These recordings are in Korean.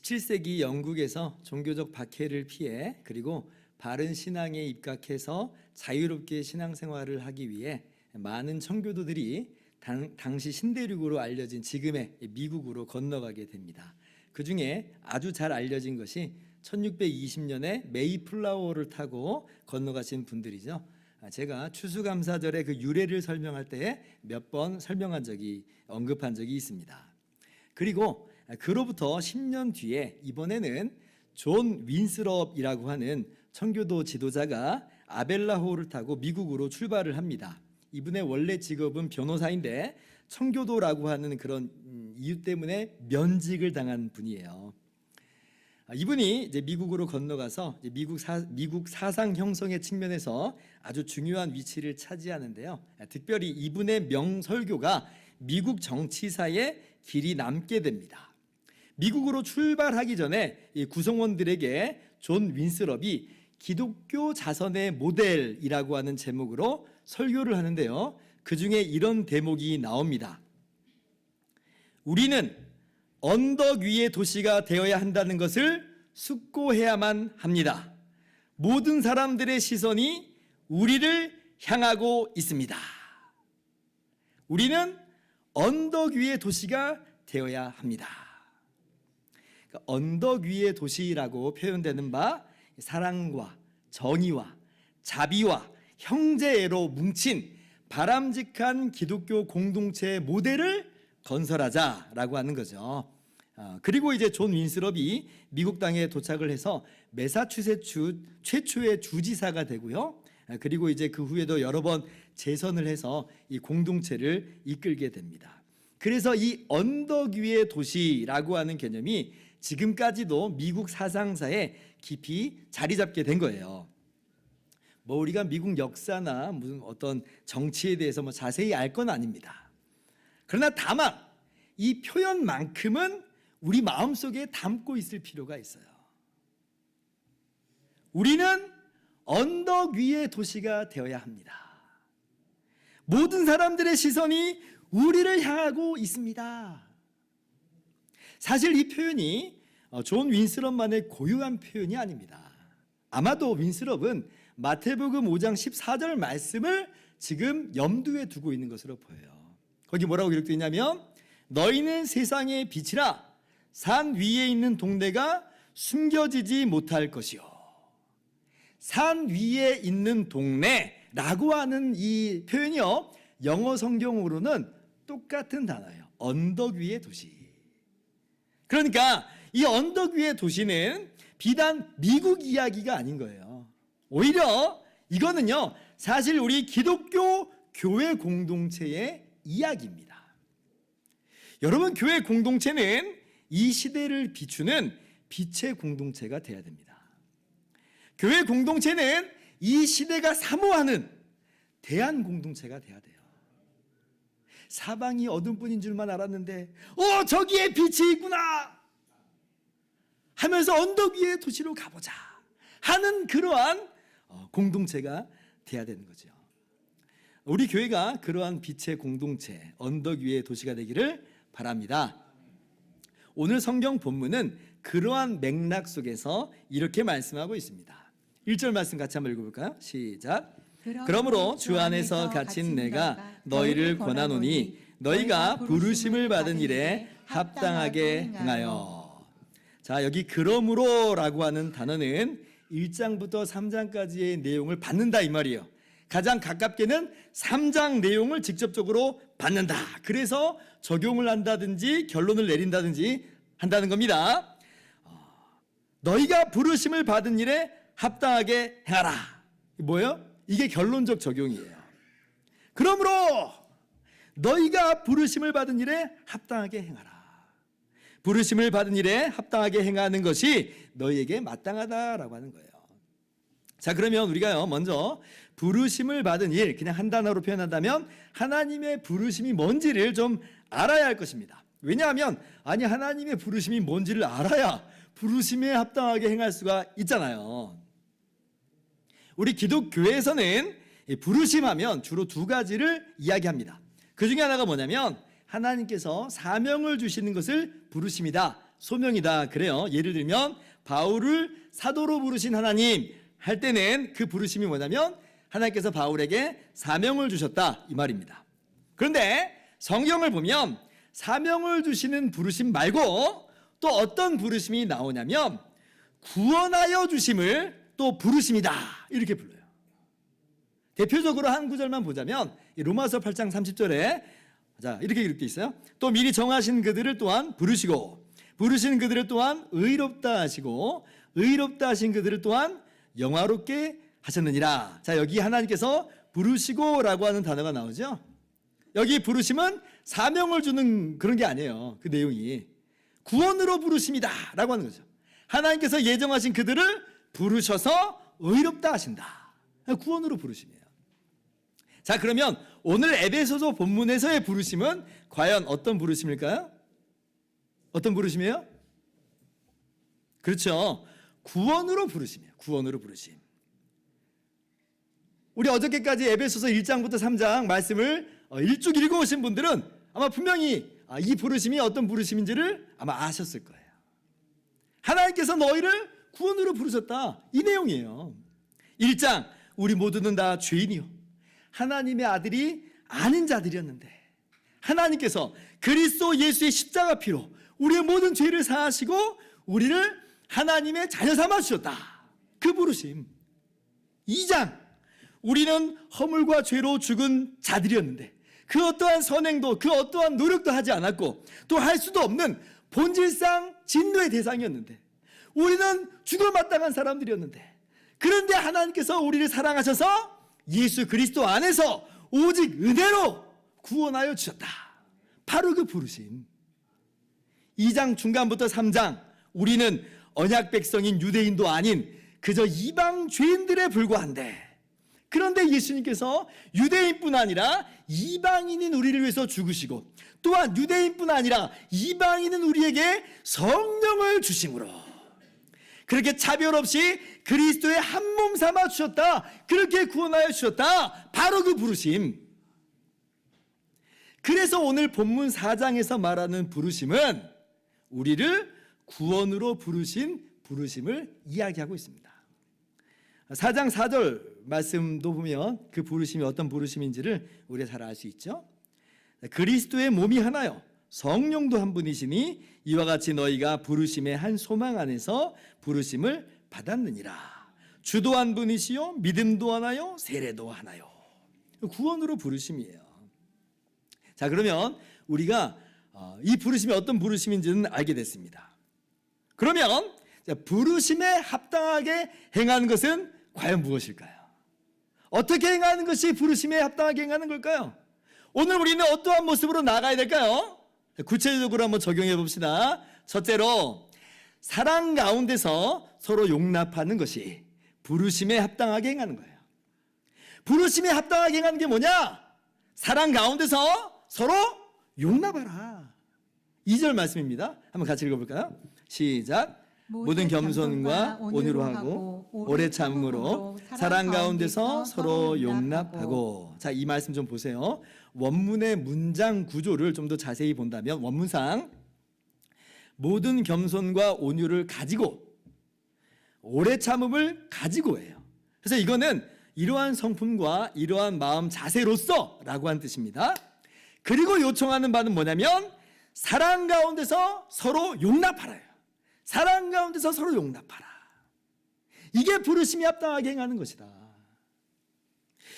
17세기 영국에서 종교적 박해를 피해 그리고 바른 신앙에 입각해서 자유롭게 신앙생활을 하기 위해 많은 청교도들이 당시 신대륙으로 알려진 지금의 미국으로 건너가게 됩니다. 그 중에 아주 잘 알려진 것이 1620년에 메이플라워를 타고 건너가신 분들이죠. 제가 추수감사절의 그 유래를 설명할 때 몇 번 언급한 적이 있습니다. 그리고 그로부터 10년 뒤에 이번에는 존 윈스럽이라고 하는 청교도 지도자가 아벨라호를 타고 미국으로 출발을 합니다. 이분의 원래 직업은 변호사인데 청교도라고 하는 그런 이유 때문에 면직을 당한 분이에요. 이분이 이제 미국으로 건너가서 이제 미국 사상 형성의 측면에서 아주 중요한 위치를 차지하는데요. 특별히 이분의 명설교가 미국 정치사에 길이 남게 됩니다. 미국으로 출발하기 전에 이 구성원들에게 존 윈스럽이 기독교 자선의 모델이라고 하는 제목으로 설교를 하는데요. 그 중에 이런 대목이 나옵니다. 우리는 언덕 위의 도시가 되어야 한다는 것을 숙고해야만 합니다. 모든 사람들의 시선이 우리를 향하고 있습니다. 우리는 언덕 위의 도시가 되어야 합니다. 그러니까 언덕 위의 도시라고 표현되는 바 사랑과 정의와 자비와 형제애로 뭉친 바람직한 기독교 공동체의 모델을 건설하자라고 하는 거죠. 그리고 이제 존 윈스럽이 미국 땅에 도착을 해서 매사추세츠 최초의 주지사가 되고요. 그리고 이제 그 후에도 여러 번 재선을 해서 이 공동체를 이끌게 됩니다. 그래서 이 언덕 위의 도시라고 하는 개념이 지금까지도 미국 사상사에 깊이 자리 잡게 된 거예요. 뭐 우리가 미국 역사나 무슨 어떤 정치에 대해서 뭐 자세히 알 건 아닙니다. 그러나 다만 이 표현만큼은 우리 마음속에 담고 있을 필요가 있어요. 우리는 언덕 위의 도시가 되어야 합니다. 모든 사람들의 시선이 우리를 향하고 있습니다. 사실 이 표현이 존 윈스럽만의 고유한 표현이 아닙니다. 아마도 윈스럽은 마태복음 5장 14절 말씀을 지금 염두에 두고 있는 것으로 보여요. 거기 뭐라고 기록되어 있냐면 너희는 세상의 빛이라 산 위에 있는 동네가 숨겨지지 못할 것이요. 산 위에 있는 동네라고 하는 이 표현이요. 영어 성경으로는 똑같은 단어예요. 언덕 위의 도시. 그러니까 이 언덕 위의 도시는 비단 미국 이야기가 아닌 거예요. 오히려 이거는요. 사실 우리 기독교 교회 공동체의 이야기입니다. 여러분, 교회 공동체는 이 시대를 비추는 빛의 공동체가 돼야 됩니다. 교회 공동체는 이 시대가 사모하는 대안 공동체가 돼야 돼요. 사방이 어둠뿐인 줄만 알았는데 저기에 빛이 있구나 하면서 언덕 위의 도시로 가보자 하는 그러한 공동체가 돼야 되는 거죠. 우리 교회가 그러한 빛의 공동체, 언덕 위의 도시가 되기를 바랍니다. 오늘 성경 본문은 그러한 맥락 속에서 이렇게 말씀하고 있습니다. 1절 말씀 같이 한번 읽어볼까요? 시작. 그러므로 주 안에서 갇힌 내가 너희를 권하노니 너희가 부르심을 받은 일에 합당하게 행하여. 자, 여기 그러므로라고 하는 단어는 1장부터 3장까지의 내용을 받는다 이 말이에요. 가장 가깝게는 3장 내용을 직접적으로 받는다. 그래서 적용을 한다든지 결론을 내린다든지 한다는 겁니다. 너희가 부르심을 받은 일에 합당하게 행하라. 뭐예요? 이게 결론적 적용이에요. 그러므로 너희가 부르심을 받은 일에 합당하게 행하라. 부르심을 받은 일에 합당하게 행하는 것이 너희에게 마땅하다라고 하는 거예요. 자, 그러면 우리가요 먼저 부르심을 받은 일, 그냥 한 단어로 표현한다면 하나님의 부르심이 뭔지를 좀 알아야 할 것입니다. 왜냐하면 하나님의 부르심이 뭔지를 알아야 부르심에 합당하게 행할 수가 있잖아요. 우리 기독교에서는 부르심하면 주로 두 가지를 이야기합니다. 그 중에 하나가 뭐냐면 하나님께서 사명을 주시는 것을 부르심이다 소명이다 그래요. 예를 들면 바울을 사도로 부르신 하나님 할 때는 그 부르심이 뭐냐면 하나님께서 바울에게 사명을 주셨다 이 말입니다. 그런데 성경을 보면 사명을 주시는 부르심 말고 또 어떤 부르심이 나오냐면 구원하여 주심을 또 부르심이다 이렇게 불러요. 대표적으로 한 구절만 보자면 로마서 8장 30절에 자 이렇게 기록되어 있어요. 또 미리 정하신 그들을 또한 부르시고 부르신 그들을 또한 의롭다 하시고 의롭다 하신 그들을 또한 영화롭게 하셨느니라. 자 여기 하나님께서 부르시고라고 하는 단어가 나오죠. 여기 부르심은 사명을 주는 그런 게 아니에요. 그 내용이 구원으로 부르심이다 라고 하는 거죠. 하나님께서 예정하신 그들을 부르셔서 의롭다 하신다. 구원으로 부르심이에요. 자 그러면 오늘 에베소서 본문에서의 부르심은 과연 어떤 부르심일까요? 어떤 부르심이에요? 그렇죠. 구원으로 부르심이에요. 구원으로 부르심. 우리 어저께까지 에베소서 1장부터 3장 말씀을 일쭉 읽어오신 분들은 아마 분명히 이 부르심이 어떤 부르심인지를 아마 아셨을 거예요. 하나님께서 너희를 구원으로 부르셨다. 이 내용이에요. 1장 우리 모두는 다 죄인이요 하나님의 아들이 아닌 자들이었는데 하나님께서 그리스도 예수의 십자가 피로 우리의 모든 죄를 사하시고 우리를 하나님의 자녀 삼아 주셨다. 그 부르심. 2장 우리는 허물과 죄로 죽은 자들이었는데 그 어떠한 선행도 그 어떠한 노력도 하지 않았고 또 할 수도 없는 본질상 진노의 대상이었는데 우리는 죽을 마땅한 사람들이었는데 그런데 하나님께서 우리를 사랑하셔서 예수 그리스도 안에서 오직 은혜로 구원하여 주셨다. 바로 그 부르심. 2장 중간부터 3장 우리는 언약 백성인 유대인도 아닌 그저 이방 죄인들에 불과한데 그런데 예수님께서 유대인뿐 아니라 이방인인 우리를 위해서 죽으시고 또한 유대인뿐 아니라 이방인은 우리에게 성령을 주심으로 그렇게 차별 없이 그리스도의 한 몸 삼아 주셨다. 그렇게 구원하여 주셨다. 바로 그 부르심. 그래서 오늘 본문 4장에서 말하는 부르심은 우리를 구원으로 부르신 부르심을 이야기하고 있습니다. 4장 4절 말씀도 보면 그 부르심이 어떤 부르심인지를 우리가 잘 알 수 있죠. 그리스도의 몸이 하나요 성령도 한 분이시니 이와 같이 너희가 부르심의 한 소망 안에서 부르심을 받았느니라. 주도 한 분이시요 믿음도 하나요 세례도 하나요. 구원으로 부르심이에요. 자 그러면 우리가 이 부르심이 어떤 부르심인지는 알게 됐습니다. 그러면 부르심에 합당하게 행하는 것은 과연 무엇일까요? 어떻게 행하는 것이 부르심에 합당하게 행하는 걸까요? 오늘 우리는 어떠한 모습으로 나가야 될까요? 구체적으로 한번 적용해 봅시다. 첫째로 사랑 가운데서 서로 용납하는 것이 부르심에 합당하게 행하는 거예요. 부르심에 합당하게 행하는 게 뭐냐? 사랑 가운데서 서로 용납하라. 2절 말씀입니다. 한번 같이 읽어볼까요? 시작. 모든 겸손과 온유로 하고 오래 참음으로 사랑 가운데서 서로 용납하고. 자, 이 말씀 좀 보세요. 원문의 문장 구조를 좀 더 자세히 본다면 원문상 모든 겸손과 온유를 가지고 오래 참음을 가지고예요. 그래서 이거는 이러한 성품과 이러한 마음 자세로서라고 하는 뜻입니다. 그리고 요청하는 바는 뭐냐면 사랑 가운데서 서로 용납하라요. 사랑 가운데서 서로 용납하라. 이게 부르심이 합당하게 행하는 것이다.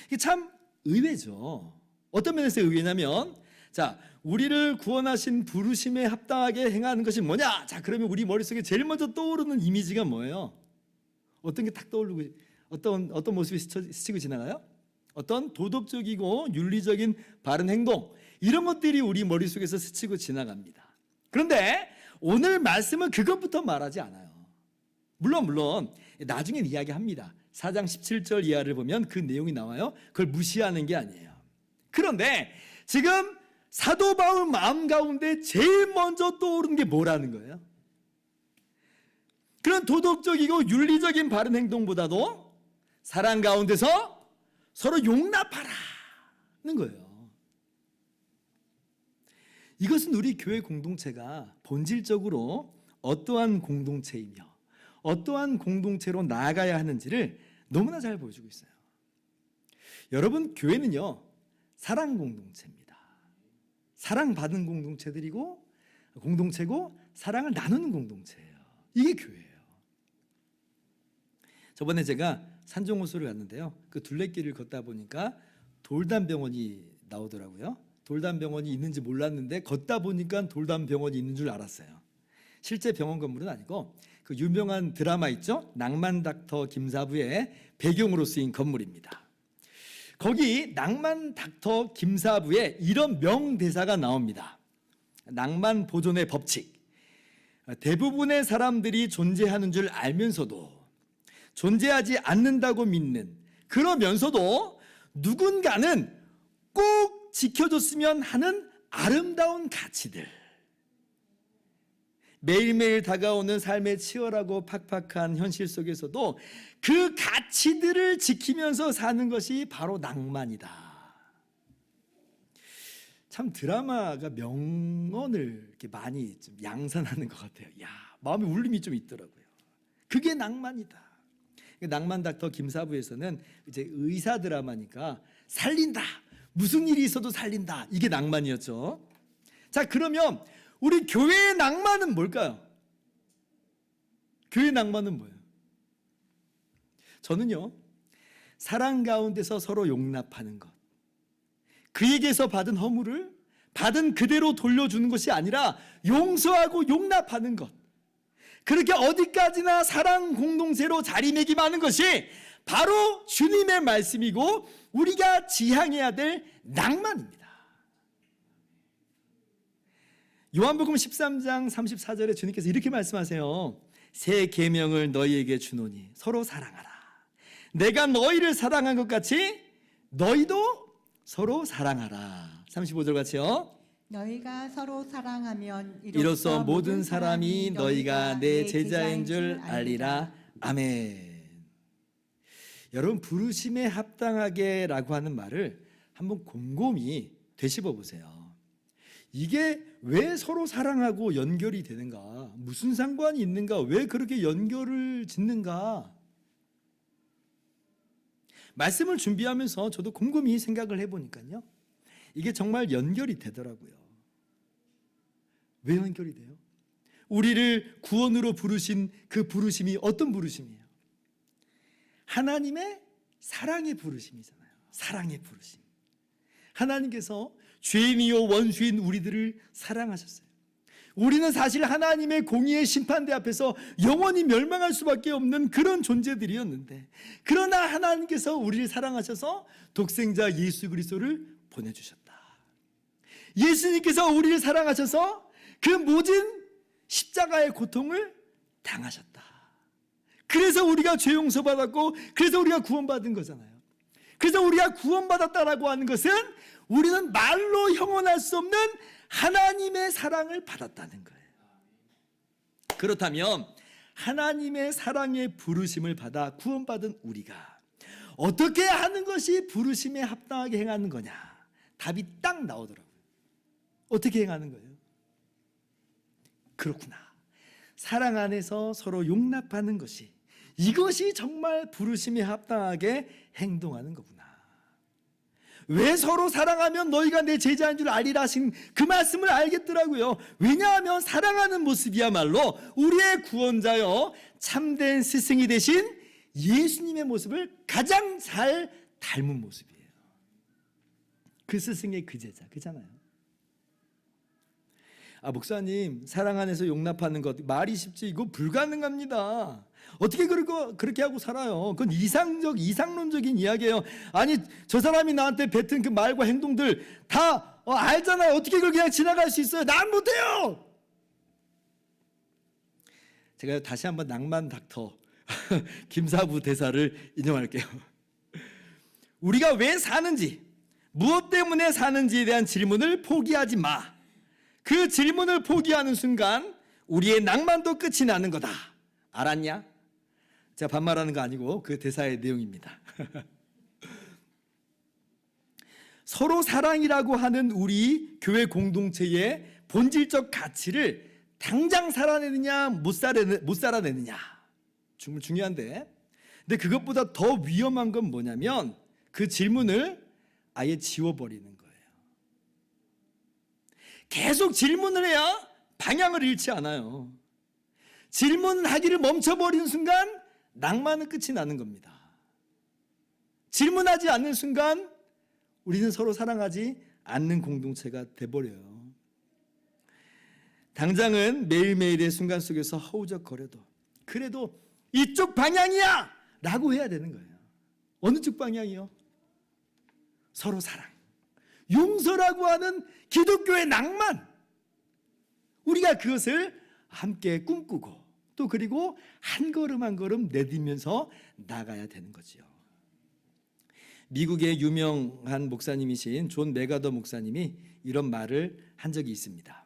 이게 참 의외죠. 어떤 면에서 의외냐면 자, 우리를 구원하신 부르심에 합당하게 행하는 것이 뭐냐? 자, 그러면 우리 머릿속에 제일 먼저 떠오르는 이미지가 뭐예요? 어떤 게 딱 떠오르고 어떤 모습이 스치고 지나가요? 어떤 도덕적이고 윤리적인 바른 행동 이런 것들이 우리 머릿속에서 스치고 지나갑니다. 그런데 오늘 말씀은 그것부터 말하지 않아요. 물론 나중에 이야기합니다. 4장 17절 이하를 보면 그 내용이 나와요. 그걸 무시하는 게 아니에요. 그런데 지금 사도 바울 마음 가운데 제일 먼저 떠오르는 게 뭐라는 거예요? 그런 도덕적이고 윤리적인 바른 행동보다도 사랑 가운데서 서로 용납하라는 거예요. 이것은 우리 교회 공동체가 본질적으로 어떠한 공동체이며 어떠한 공동체로 나아가야 하는지를 너무나 잘 보여주고 있어요. 여러분, 교회는요, 사랑 공동체입니다. 사랑받은 공동체고 사랑을 나누는 공동체예요. 이게 교회예요. 저번에 제가 산정호수를 갔는데요, 그 둘레길을 걷다 보니까 돌담병원이 나오더라고요. 돌담병원이 있는지 몰랐는데 걷다 보니까 돌담병원이 있는 줄 알았어요. 실제 병원 건물은 아니고 그 유명한 드라마 있죠? 낭만 닥터 김사부의 배경으로 쓰인 건물입니다. 거기 낭만 닥터 김사부에 이런 명대사가 나옵니다. 낭만 보존의 법칙. 대부분의 사람들이 존재하는 줄 알면서도 존재하지 않는다고 믿는, 그러면서도 누군가는 꼭 지켜줬으면 하는 아름다운 가치들. 매일매일 다가오는 삶의 치열하고 팍팍한 현실 속에서도 그 가치들을 지키면서 사는 것이 바로 낭만이다. 참 드라마가 명언을 이렇게 많이 좀 양산하는 것 같아요. 야, 마음에 울림이 좀 있더라고요. 그게 낭만이다. 낭만 닥터 김사부에서는 이제 의사 드라마니까 살린다, 무슨 일이 있어도 살린다, 이게 낭만이었죠. 자, 그러면 우리 교회의 낭만은 뭘까요? 교회의 낭만은 뭐예요? 저는요, 사랑 가운데서 서로 용납하는 것, 그에게서 받은 허물을 받은 그대로 돌려주는 것이 아니라 용서하고 용납하는 것, 그렇게 어디까지나 사랑 공동체로 자리매김하는 것이 바로 주님의 말씀이고 우리가 지향해야 될 낭만입니다. 요한복음 13장 34절에 주님께서 이렇게 말씀하세요. 새 계명을 너희에게 주노니 서로 사랑하라. 내가 너희를 사랑한 것 같이 너희도 서로 사랑하라. 35절 같이요. 너희가 서로 사랑하면 이로써 모든 사람이 너희가 내 제자인 줄 알리라. 아멘. 여러분, 부르심에 합당하게라고 하는 말을 한번 곰곰이 되씹어 보세요. 이게 왜 서로 사랑하고 연결이 되는가? 무슨 상관이 있는가? 왜 그렇게 연결을 짓는가? 말씀을 준비하면서 저도 곰곰이 생각을 해보니까요, 이게 정말 연결이 되더라고요. 왜 연결이 돼요? 우리를 구원으로 부르신 그 부르심이 어떤 부르심이에요? 하나님의 사랑의 부르심이잖아요. 사랑의 부르심. 하나님께서 죄인이요 원수인 우리들을 사랑하셨어요. 우리는 사실 하나님의 공의의 심판대 앞에서 영원히 멸망할 수밖에 없는 그런 존재들이었는데, 그러나 하나님께서 우리를 사랑하셔서 독생자 예수 그리스도를 보내주셨다. 예수님께서 우리를 사랑하셔서 그 모든 십자가의 고통을 당하셨다. 그래서 우리가 죄 용서받았고, 그래서 우리가 구원받은 거잖아요. 그래서 우리가 구원받았다라고 하는 것은 우리는 말로 형언할 수 없는 하나님의 사랑을 받았다는 거예요. 그렇다면 하나님의 사랑의 부르심을 받아 구원받은 우리가 어떻게 하는 것이 부르심에 합당하게 행하는 거냐? 답이 딱 나오더라고요. 어떻게 행하는 거예요? 그렇구나. 사랑 안에서 서로 용납하는 것이, 이것이 정말 부르심에 합당하게 행동하는 거구나. 왜 서로 사랑하면 너희가 내 제자인 줄 알리라 하신 그 말씀을 알겠더라고요. 왜냐하면 사랑하는 모습이야말로 우리의 구원자여 참된 스승이 되신 예수님의 모습을 가장 잘 닮은 모습이에요. 그 스승의 그 제자, 그잖아요. 목사님, 사랑 안에서 용납하는 것 말이 쉽지 이거 불가능합니다. 어떻게 그렇게 하고 살아요? 그건 이상론적인 이야기예요. 아니, 저 사람이 나한테 뱉은 그 말과 행동들 다 알잖아요. 어떻게 그걸 그냥 지나갈 수 있어요? 난 못해요. 제가 다시 한번 낭만 닥터 김사부 대사를 인용할게요. 우리가 왜 사는지, 무엇 때문에 사는지에 대한 질문을 포기하지 마. 그 질문을 포기하는 순간 우리의 낭만도 끝이 나는 거다. 알았냐? 제가 반말하는 거 아니고 그 대사의 내용입니다. 서로 사랑이라고 하는 우리 교회 공동체의 본질적 가치를 당장 살아내느냐 못 살아내느냐 정말 중요한데, 근데 그것보다 더 위험한 건 뭐냐면 그 질문을 아예 지워버리는 거예요. 계속 질문을 해야 방향을 잃지 않아요. 질문하기를 멈춰버리는 순간 낭만은 끝이 나는 겁니다. 질문하지 않는 순간 우리는 서로 사랑하지 않는 공동체가 돼버려요. 당장은 매일매일의 순간 속에서 허우적거려도 그래도 이쪽 방향이야! 라고 해야 되는 거예요. 어느 쪽 방향이요? 서로 사랑, 용서라고 하는 기독교의 낭만, 우리가 그것을 함께 꿈꾸고 또 그리고 한 걸음 한 걸음 내딛면서 나가야 되는 거지요. 미국의 유명한 목사님이신 존 메가더 목사님이 이런 말을 한 적이 있습니다.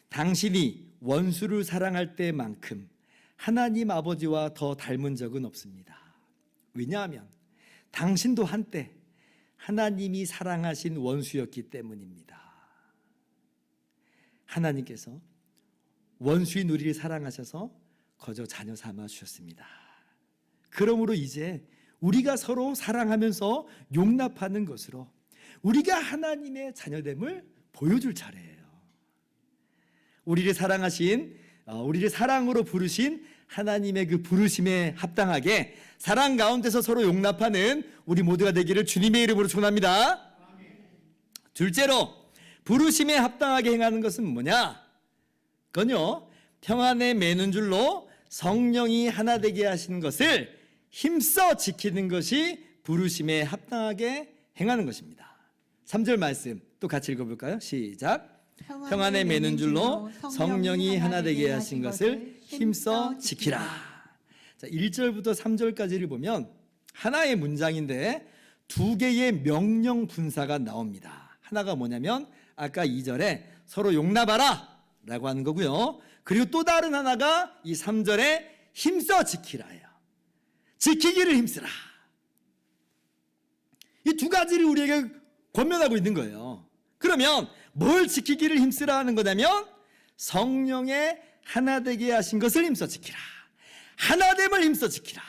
당신이 원수를 사랑할 때만큼 하나님 아버지와 더 닮은 적은 없습니다. 왜냐하면 당신도 한때 하나님이 사랑하신 원수였기 때문입니다. 하나님께서 원수인 우리를 사랑하셔서 거저 자녀 삼아 주셨습니다. 그러므로 이제 우리가 서로 사랑하면서 용납하는 것으로 우리가 하나님의 자녀됨을 보여줄 차례예요. 우리를 사랑하신, 우리를 사랑으로 부르신 하나님의 그 부르심에 합당하게 사랑 가운데서 서로 용납하는 우리 모두가 되기를 주님의 이름으로 축원합니다. 둘째로 부르심에 합당하게 행하는 것은 뭐냐? 그건요, 평안에 매는 줄로 성령이 하나 되게 하시는 것을 힘써 지키는 것이 부르심에 합당하게 행하는 것입니다. 3절 말씀 또 같이 읽어볼까요? 시작. 평안에 매는 줄로 성령이 하나 되게 하신 것을 힘써 지키라. 자, 1절부터 3절까지를 보면 하나의 문장인데 두 개의 명령 분사가 나옵니다. 하나가 뭐냐면 아까 2절에 서로 용납하라 라고 하는 거고요. 그리고 또 다른 하나가 이 3절에 힘써 지키라예요. 지키기를 힘쓰라. 이 두 가지를 우리에게 권면하고 있는 거예요. 그러면 뭘 지키기를 힘쓰라 하는 거냐면 성령의 하나 되게 하신 것을 힘써 지키라. 하나됨을 힘써 지키라.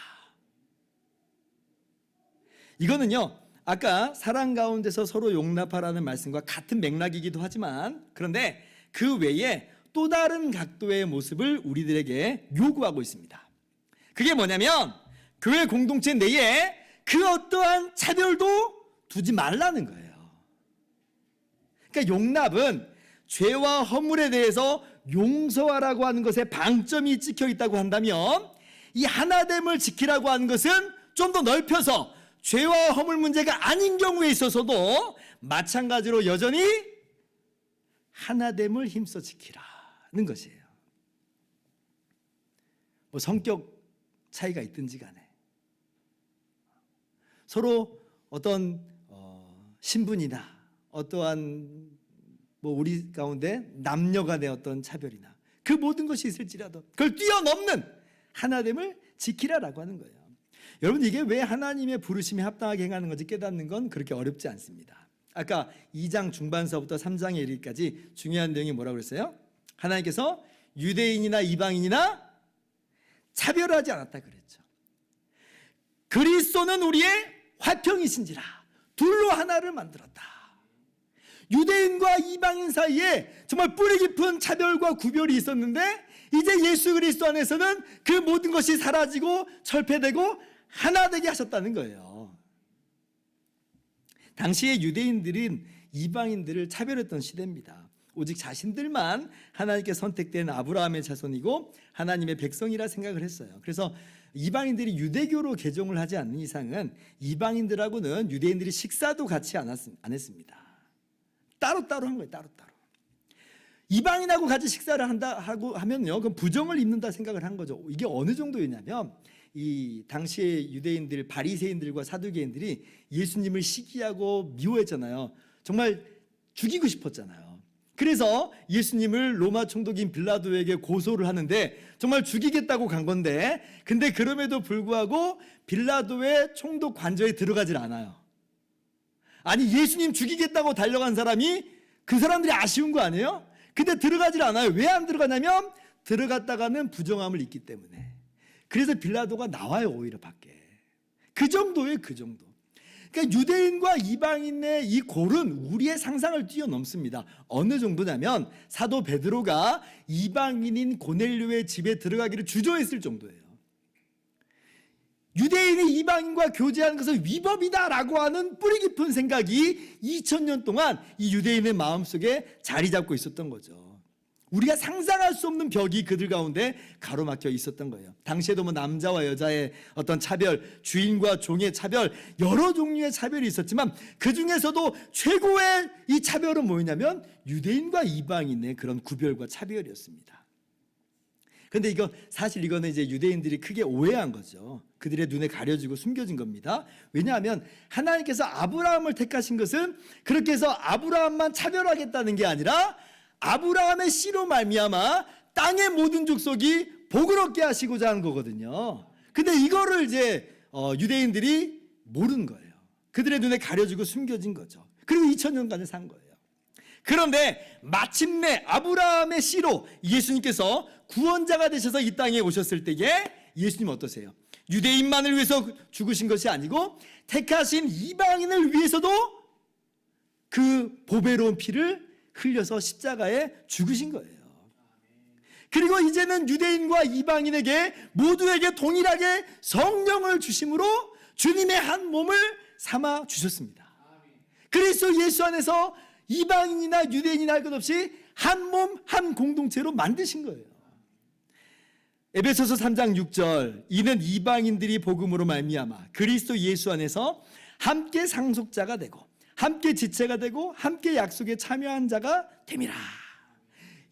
이거는요, 아까 사랑 가운데서 서로 용납하라는 말씀과 같은 맥락이기도 하지만, 그런데 그 외에 또 다른 각도의 모습을 우리들에게 요구하고 있습니다. 그게 뭐냐면 교회 공동체 내에 그 어떠한 차별도 두지 말라는 거예요. 그러니까 용납은 죄와 허물에 대해서 용서하라고 하는 것에 방점이 찍혀 있다고 한다면, 이 하나됨을 지키라고 하는 것은 좀 더 넓혀서 죄와 허물 문제가 아닌 경우에 있어서도 마찬가지로 여전히 하나됨을 힘써 지키라는 것이에요. 뭐 성격 차이가 있든지 간에 서로 어떤 신분이나 어떠한 뭐 우리 가운데 남녀 간의 어떤 차별이나 그 모든 것이 있을지라도 그걸 뛰어넘는 하나됨을 지키라라고 하는 거예요. 여러분, 이게 왜 하나님의 부르심에 합당하게 행하는 건지 깨닫는 건 그렇게 어렵지 않습니다. 아까 2장 중반서부터 3장에 이르기까지 중요한 내용이 뭐라고 그랬어요? 하나님께서 유대인이나 이방인이나 차별하지 않았다 그랬죠. 그리스도는 우리의 화평이신지라 둘로 하나를 만들었다. 유대인과 이방인 사이에 정말 뿌리 깊은 차별과 구별이 있었는데 이제 예수 그리스도 안에서는 그 모든 것이 사라지고 철폐되고 하나 되게 하셨다는 거예요. 당시에 유대인들은 이방인들을 차별했던 시대입니다. 오직 자신들만 하나님께 선택된 아브라함의 자손이고 하나님의 백성이라 생각을 했어요. 그래서 이방인들이 유대교로 개종을 하지 않는 이상은 이방인들하고는 유대인들이 식사도 같이 안 했습니다. 따로따로 한 거예요. 따로따로. 이방인하고 같이 식사를 한다 하고 하면요, 그럼 부정을 입는다 생각을 한 거죠. 이게 어느 정도였냐면 이 당시의 유대인들, 바리새인들과 사두개인들이 예수님을 시기하고 미워했잖아요. 정말 죽이고 싶었잖아요. 그래서 예수님을 로마 총독인 빌라도에게 고소를 하는데 정말 죽이겠다고 간 건데, 근데 그럼에도 불구하고 빌라도의 총독 관저에 들어가질 않아요. 아니, 예수님 죽이겠다고 달려간 사람이 그 사람들이 아쉬운 거 아니에요? 근데 들어가질 않아요. 왜 안 들어가냐면 들어갔다가는 부정함을 잊기 때문에. 그래서 빌라도가 나와요, 오히려 밖에. 그 정도예요, 그 정도. 그러니까 유대인과 이방인의 이 골은 우리의 상상을 뛰어넘습니다. 어느 정도냐면 사도 베드로가 이방인인 고넬료의 집에 들어가기를 주저했을 정도예요. 유대인이 이방인과 교제하는 것은 위법이다라고 하는 뿌리 깊은 생각이 2000년 동안 이 유대인의 마음속에 자리 잡고 있었던 거죠. 우리가 상상할 수 없는 벽이 그들 가운데 가로막혀 있었던 거예요. 당시에도 뭐 남자와 여자의 어떤 차별, 주인과 종의 차별, 여러 종류의 차별이 있었지만 그 중에서도 최고의 이 차별은 뭐였냐면 유대인과 이방인의 그런 구별과 차별이었습니다. 근데 사실 이거는 이제 유대인들이 크게 오해한 거죠. 그들의 눈에 가려지고 숨겨진 겁니다. 왜냐하면 하나님께서 아브라함을 택하신 것은 그렇게 해서 아브라함만 차별하겠다는 게 아니라 아브라함의 씨로 말미암아 땅의 모든 족속이 복을 얻게 하시고자 하는 거거든요. 근데 이거를 이제 유대인들이 모르는 거예요. 그들의 눈에 가려지고 숨겨진 거죠. 그리고 2000년간을 산 거예요. 그런데 마침내 아브라함의 씨로 예수님께서 구원자가 되셔서 이 땅에 오셨을 때에 예수님 어떠세요? 유대인만을 위해서 죽으신 것이 아니고 택하신 이방인을 위해서도 그 보배로운 피를 흘려서 십자가에 죽으신 거예요. 그리고 이제는 유대인과 이방인에게 모두에게 동일하게 성령을 주심으로 주님의 한 몸을 삼아 주셨습니다. 그리스도 예수 안에서 이방인이나 유대인이나 할 것 없이 한 몸, 한 공동체로 만드신 거예요. 에베소서 3장 6절, 이는 이방인들이 복음으로 말미암아 그리스도 예수 안에서 함께 상속자가 되고 함께 지체가 되고 함께 약속에 참여한 자가 됨이라.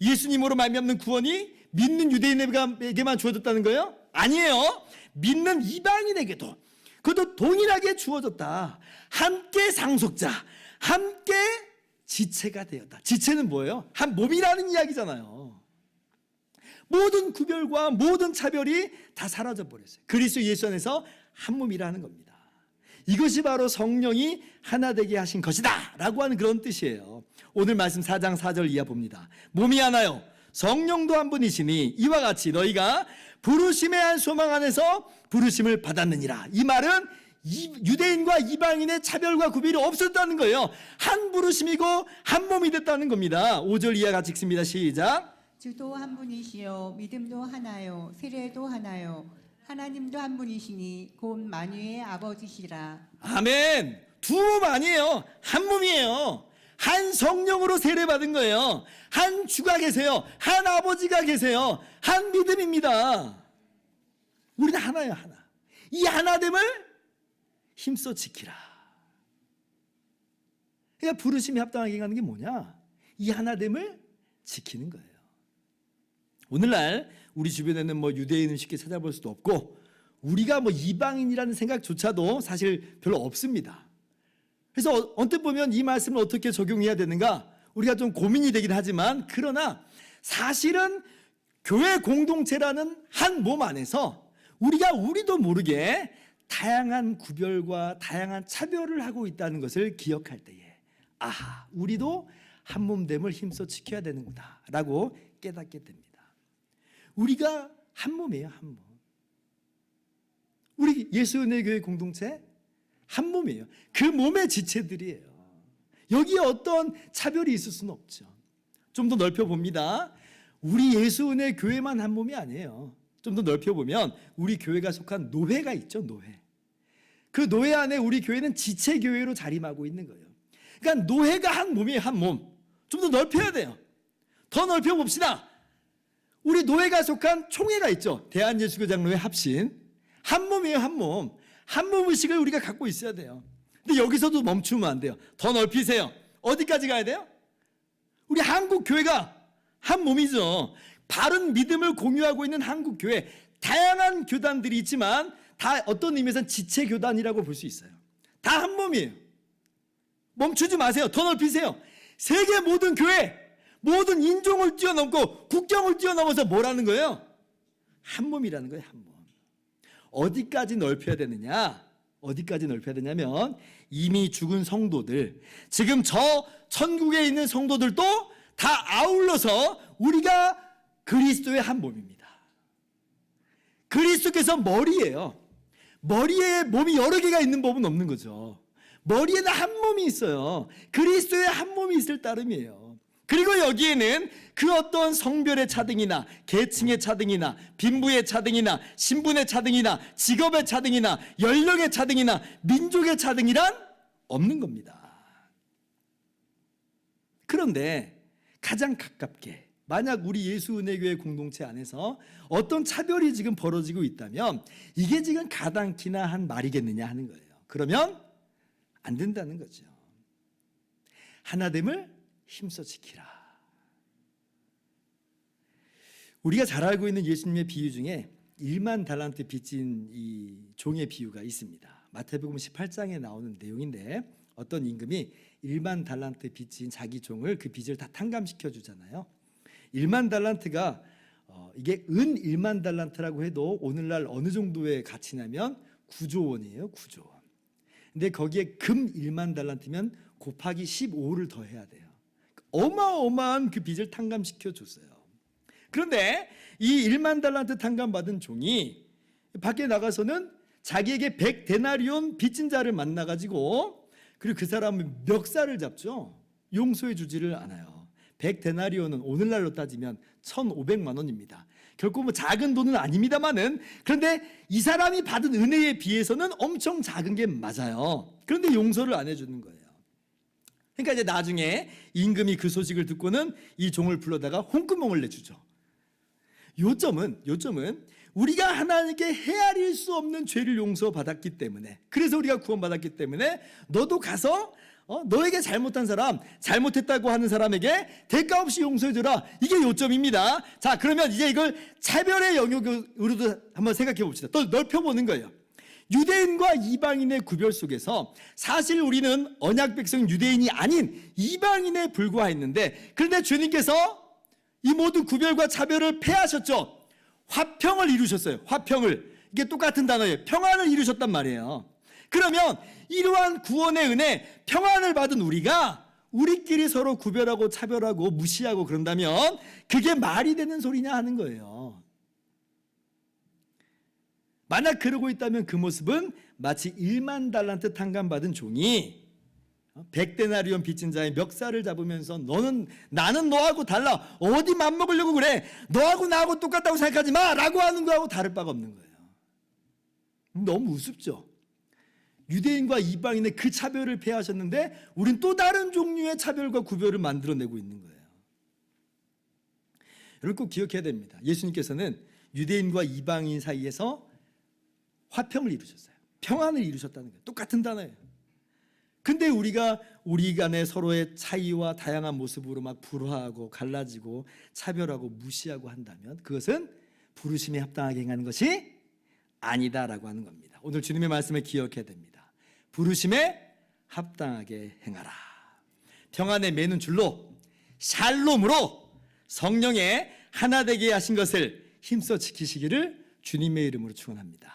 예수님으로 말미암는 구원이 믿는 유대인에게만 주어졌다는 거예요? 아니에요. 믿는 이방인에게도 그것도 동일하게 주어졌다. 함께 상속자, 함께 지체가 되었다. 지체는 뭐예요? 한 몸이라는 이야기잖아요. 모든 구별과 모든 차별이 다 사라져 버렸어요. 그리스도 예수 안에서 한 몸이라는 겁니다. 이것이 바로 성령이 하나 되게 하신 것이다 라고 하는 그런 뜻이에요. 오늘 말씀 4장 4절 이하 봅니다. 몸이 하나요 성령도 한 분이시니 이와 같이 너희가 부르심의 한 소망 안에서 부르심을 받았느니라. 이 말은 유대인과 이방인의 차별과 구별이 없었다는 거예요. 한 부르심이고 한 몸이 됐다는 겁니다. 5절 이하 같이 읽습니다. 시작. 주도 한 분이시요 믿음도 하나요 세례도 하나요 하나님도 한 분이시니 곧 만유의 아버지시라. 아멘. 두 몸 아니에요. 한 몸이에요. 한 성령으로 세례받은 거예요. 한 주가 계세요. 한 아버지가 계세요. 한 믿음입니다. 우리는 하나예요, 하나. 이 하나됨을 힘써 지키라. 그러니까 부르심이 합당하게 가는 게 뭐냐? 이 하나됨을 지키는 거예요. 오늘날 우리 주변에는 뭐 유대인을 쉽게 찾아볼 수도 없고 우리가 뭐 이방인이라는 생각조차도 사실 별로 없습니다. 그래서 언뜻 보면 이 말씀을 어떻게 적용해야 되는가 우리가 좀 고민이 되긴 하지만 그러나 사실은 교회 공동체라는 한 몸 안에서 우리도 모르게 다양한 구별과 다양한 차별을 하고 있다는 것을 기억할 때에 아하, 우리도 한 몸됨을 힘써 지켜야 되는구나 라고 깨닫게 됩니다. 우리가 한 몸이에요, 한 몸. 우리 예수은혜 교회 공동체 한 몸이에요. 그 몸의 지체들이에요. 여기에 어떤 차별이 있을 수는 없죠. 좀 더 넓혀봅니다. 우리 예수은혜 교회만 한 몸이 아니에요. 좀 더 넓혀보면 우리 교회가 속한 노회가 있죠, 노회. 그 노회 안에 우리 교회는 지체교회로 자림하고 있는 거예요. 그러니까 노회가 한 몸이에요, 한 몸. 좀 더 넓혀야 돼요. 더 넓혀봅시다. 우리 노회가 속한 총회가 있죠. 대한예수교장로회 합신. 한 몸이에요, 한 몸. 한 몸의식을 우리가 갖고 있어야 돼요. 근데 여기서도 멈추면 안 돼요. 더 넓히세요. 어디까지 가야 돼요? 우리 한국 교회가 한 몸이죠. 바른 믿음을 공유하고 있는 한국 교회. 다양한 교단들이 있지만 다 어떤 의미에서는 지체 교단이라고 볼 수 있어요. 다 한 몸이에요. 멈추지 마세요. 더 넓히세요. 세계 모든 교회, 모든 인종을 뛰어넘고 국경을 뛰어넘어서 뭐라는 거예요? 한 몸이라는 거예요, 한 몸. 어디까지 넓혀야 되느냐? 어디까지 넓혀야 되냐면 이미 죽은 성도들, 지금 저 천국에 있는 성도들도 다 아울러서 우리가 그리스도의 한 몸입니다. 그리스도께서 머리예요. 머리에 몸이 여러 개가 있는 법은 없는 거죠. 머리에는 한 몸이 있어요. 그리스도의 한 몸이 있을 따름이에요. 그리고 여기에는 그 어떤 성별의 차등이나 계층의 차등이나 빈부의 차등이나 신분의 차등이나 직업의 차등이나 연령의 차등이나 민족의 차등이란 없는 겁니다. 그런데 가장 가깝게 만약 우리 예수은혜교회 공동체 안에서 어떤 차별이 지금 벌어지고 있다면 이게 지금 가당키나 한 말이겠느냐 하는 거예요. 그러면 안 된다는 거죠. 하나됨을 힘써 지키라. 우리가 잘 알고 있는 예수님의 비유 중에 1만 달란트 빚진 이 종의 비유가 있습니다. 마태복음 18장에 나오는 내용인데 어떤 임금이 1만 달란트 빚진 자기 종을 그 빚을 다 탕감시켜 주잖아요. 1만 달란트가 이게 은 1만 달란트라고 해도 오늘날 어느 정도의 가치냐면 9조 원이에요. 9조 원. 근데 거기에 금 1만 달란트면 곱하기 15를 더해야 돼요. 어마어마한 그 빚을 탕감시켜 줬어요. 그런데 이 1만 달란트 탕감받은 종이 밖에 나가서는 자기에게 100데나리온 빚진 자를 만나가지고 그리고 그 사람을 멱살을 잡죠. 용서해 주지를 않아요. 100데나리온은 오늘날로 따지면 1,500만 원입니다. 결코 뭐 작은 돈은 아닙니다만은 그런데 이 사람이 받은 은혜에 비해서는 엄청 작은 게 맞아요. 그런데 용서를 안 해주는 거예요. 그러니까 이제 나중에 임금이 그 소식을 듣고는 이 종을 불러다가 홍구멍을 내주죠. 요점은 우리가 하나님께 헤아릴 수 없는 죄를 용서받았기 때문에 그래서 우리가 구원받았기 때문에 너도 가서 너에게 잘못한 사람, 잘못했다고 하는 사람에게 대가 없이 용서해줘라. 이게 요점입니다. 자, 그러면 이제 이걸 차별의 영역으로도 한번 생각해 봅시다. 또 넓혀보는 거예요. 유대인과 이방인의 구별 속에서 사실 우리는 언약 백성 유대인이 아닌 이방인에 불과했는데 그런데 주님께서 이 모든 구별과 차별을 폐하셨죠. 화평을 이루셨어요. 화평을. 이게 똑같은 단어예요. 평안을 이루셨단 말이에요. 그러면 이러한 구원의 은혜, 평안을 받은 우리가 우리끼리 서로 구별하고 차별하고 무시하고 그런다면 그게 말이 되는 소리냐 하는 거예요. 만약 그러고 있다면 그 모습은 마치 1만 달란트 탕감받은 종이 100데나리온 빚진 자의 멱살을 잡으면서 나는 너하고 달라. 어디 맘먹으려고 그래. 너하고 나하고 똑같다고 생각하지 마 라고 하는 거하고 다를 바가 없는 거예요. 너무 우습죠. 유대인과 이방인의 그 차별을 폐하셨는데 우린 또 다른 종류의 차별과 구별을 만들어내고 있는 거예요. 여러분 꼭 기억해야 됩니다. 예수님께서는 유대인과 이방인 사이에서 화평을 이루셨어요. 평안을 이루셨다는 거예요. 똑같은 단어예요. 근데 우리가 우리 간의 서로의 차이와 다양한 모습으로 막 불화하고 갈라지고 차별하고 무시하고 한다면 그것은 부르심에 합당하게 행하는 것이 아니다라고 하는 겁니다. 오늘 주님의 말씀을 기억해야 됩니다. 부르심에 합당하게 행하라. 평안에 매는 줄로 샬롬으로 성령의 하나 되게 하신 것을 힘써 지키시기를 주님의 이름으로 축원합니다.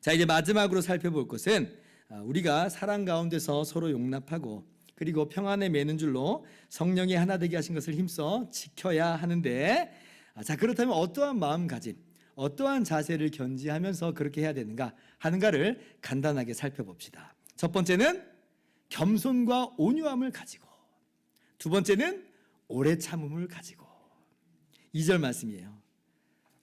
자, 이제 마지막으로 살펴볼 것은 우리가 사랑 가운데서 서로 용납하고 그리고 평안에 매는 줄로 성령이 하나 되게 하신 것을 힘써 지켜야 하는데 자, 그렇다면 어떠한 마음가짐, 어떠한 자세를 견지하면서 그렇게 해야 되는가 하는가를 간단하게 살펴봅시다. 첫 번째는 겸손과 온유함을 가지고, 두 번째는 오래 참음을 가지고. 2절 말씀이에요.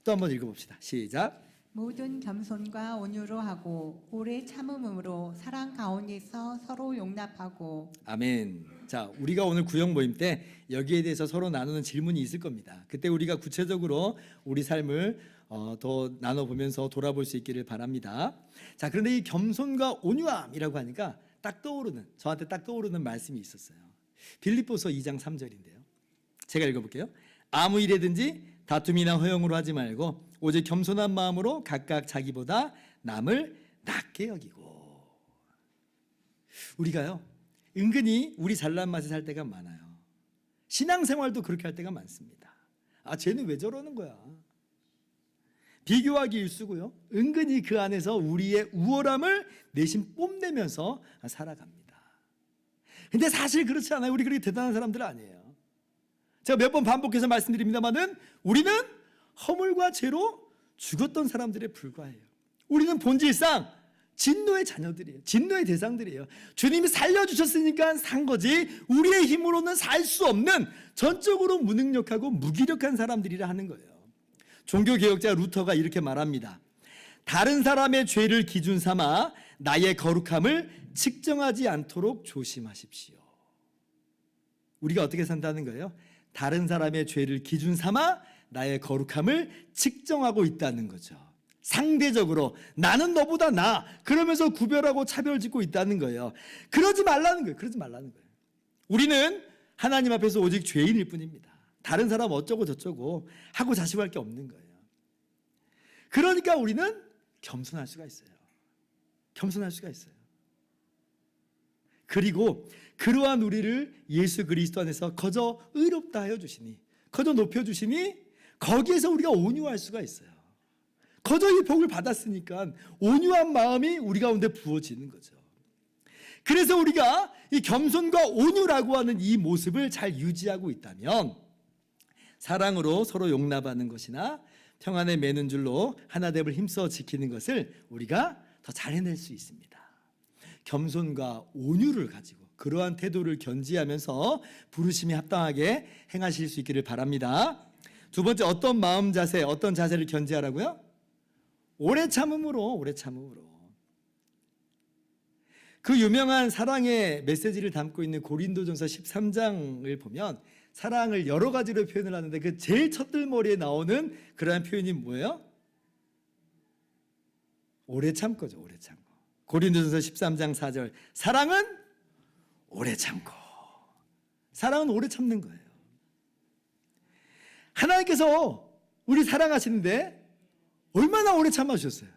또 한번 읽어봅시다. 시작. 모든 겸손과 온유로 하고 오래 참음으로 사랑 가운데서 서로 용납하고. 아멘. 자, 우리가 오늘 구역 모임 때 여기에 대해서 서로 나누는 질문이 있을 겁니다. 그때 우리가 구체적으로 우리 삶을 더 나눠보면서 돌아볼 수 있기를 바랍니다. 자, 그런데 이 겸손과 온유함이라고 하니까 저한테 딱 떠오르는 말씀이 있었어요. 빌립보서 2장 3절인데요. 제가 읽어볼게요. 아무 일에든지 다툼이나 허용으로 하지 말고 오직 겸손한 마음으로 각각 자기보다 남을 낮게 여기고. 우리가요 은근히 우리 잘난 맛에 살 때가 많아요. 신앙생활도 그렇게 할 때가 많습니다. 아, 쟤는 왜 저러는 거야. 비교하기 일쑤고요. 은근히 그 안에서 우리의 우월함을 내심 뽐내면서 살아갑니다. 근데 사실 그렇지 않아요. 우리 그렇게 대단한 사람들 아니에요. 제가 몇 번 반복해서 말씀드립니다만은 우리는 허물과 죄로 죽었던 사람들에 불과해요. 우리는 본질상 진노의 자녀들이에요. 진노의 대상들이에요. 주님이 살려주셨으니까 산 거지 우리의 힘으로는 살 수 없는 전적으로 무능력하고 무기력한 사람들이라 하는 거예요. 종교개혁자 루터가 이렇게 말합니다. 다른 사람의 죄를 기준 삼아 나의 거룩함을 측정하지 않도록 조심하십시오. 우리가 어떻게 산다는 거예요? 다른 사람의 죄를 기준 삼아 나의 거룩함을 측정하고 있다는 거죠. 상대적으로 나는 너보다 나아 그러면서 구별하고 차별짓고 있다는 거예요. 그러지 말라는 거예요. 그러지 말라는 거예요. 우리는 하나님 앞에서 오직 죄인일 뿐입니다. 다른 사람 어쩌고 저쩌고 하고 자식할 게 없는 거예요. 그러니까 우리는 겸손할 수가 있어요. 겸손할 수가 있어요. 그리고 그러한 우리를 예수 그리스도 안에서 거저 의롭다 하여 주시니, 거저 높여 주시니 거기에서 우리가 온유할 수가 있어요. 거저 이 복을 받았으니까 온유한 마음이 우리 가운데 부어지는 거죠. 그래서 우리가 이 겸손과 온유라고 하는 이 모습을 잘 유지하고 있다면 사랑으로 서로 용납하는 것이나 평안에 매는 줄로 하나됨을 힘써 지키는 것을 우리가 더 잘 해낼 수 있습니다. 겸손과 온유를 가지고 그러한 태도를 견지하면서 부르심에 합당하게 행하실 수 있기를 바랍니다. 두 번째, 어떤 마음 자세, 어떤 자세를 견지하라고요? 오래 참음으로, 오래 참음으로. 그 유명한 사랑의 메시지를 담고 있는 고린도전서 13장을 보면 사랑을 여러 가지로 표현을 하는데 그 제일 첫들머리에 나오는 그러한 표현이 뭐예요? 오래 참고죠. 오래 참고. 고린도전서 13장 4절, 사랑은 오래 참고. 사랑은 오래 참는 거예요. 하나님께서 우리 사랑하시는데 얼마나 오래 참아주셨어요?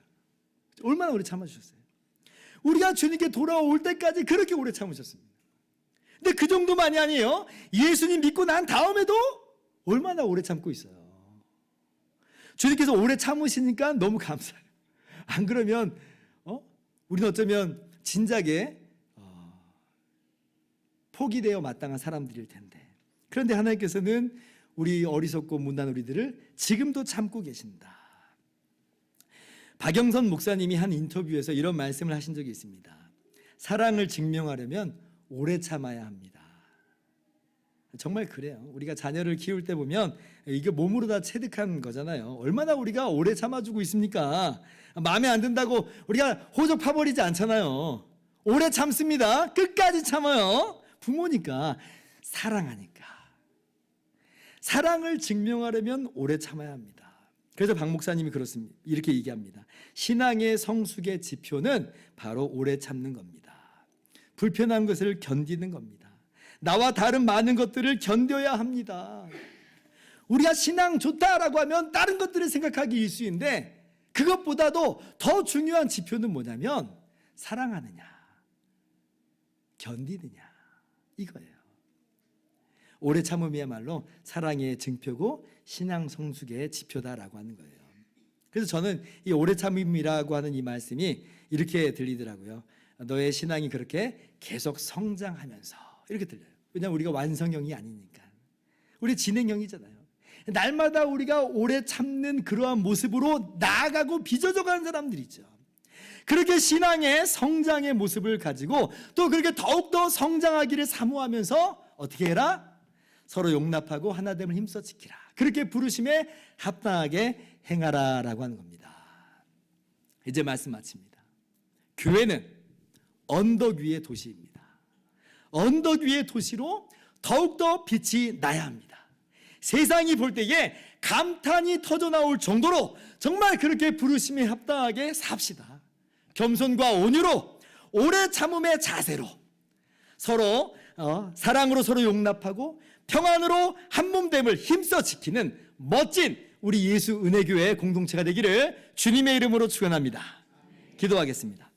얼마나 오래 참아주셨어요? 우리가 주님께 돌아올 때까지 그렇게 오래 참으셨습니다. 근데 그 정도만이 아니에요. 예수님 믿고 난 다음에도 얼마나 오래 참고 있어요. 주님께서 오래 참으시니까 너무 감사해요. 안 그러면 우리는 어쩌면 진작에 포기되어 마땅한 사람들일 텐데, 그런데 하나님께서는 우리 어리석고 못난 우리들을 지금도 참고 계신다. 박영선 목사님이 한 인터뷰에서 이런 말씀을 하신 적이 있습니다. 사랑을 증명하려면 오래 참아야 합니다. 정말 그래요. 우리가 자녀를 키울 때 보면 이게 몸으로 다 체득한 거잖아요. 얼마나 우리가 오래 참아주고 있습니까? 마음에 안 든다고 우리가 호적 파버리지 않잖아요. 오래 참습니다. 끝까지 참아요. 부모니까, 사랑하니까. 사랑을 증명하려면 오래 참아야 합니다. 그래서 박 목사님이 그렇습니다. 이렇게 얘기합니다. 신앙의 성숙의 지표는 바로 오래 참는 겁니다. 불편한 것을 견디는 겁니다. 나와 다른 많은 것들을 견뎌야 합니다. 우리가 신앙 좋다라고 하면 다른 것들을 생각하기 일쑤인데 그것보다도 더 중요한 지표는 뭐냐면 사랑하느냐, 견디느냐, 이거예요. 오래 참음이야말로 사랑의 증표고 신앙 성숙의 지표다라고 하는 거예요. 그래서 저는 이 오래 참음이라고 하는 이 말씀이 이렇게 들리더라고요. 너의 신앙이 그렇게 계속 성장하면서, 이렇게 들려요. 왜냐하면 우리가 완성형이 아니니까. 우리 진행형이잖아요. 날마다 우리가 오래 참는 그러한 모습으로 나아가고 빚어져가는 사람들이죠. 그렇게 신앙의 성장의 모습을 가지고 또 그렇게 더욱더 성장하기를 사모하면서 어떻게 해라? 서로 용납하고 하나됨을 힘써 지키라. 그렇게 부르심에 합당하게 행하라라고 하는 겁니다. 이제 말씀 마칩니다. 교회는 언덕 위의 도시입니다. 언덕 위의 도시로 더욱더 빛이 나야 합니다. 세상이 볼 때에 감탄이 터져나올 정도로 정말 그렇게 부르심에 합당하게 삽시다. 겸손과 온유로, 오래 참음의 자세로, 서로 사랑으로 서로 용납하고 평안으로 한몸됨을 힘써 지키는 멋진 우리 예수 은혜교회 공동체가 되기를 주님의 이름으로 축원합니다. 기도하겠습니다.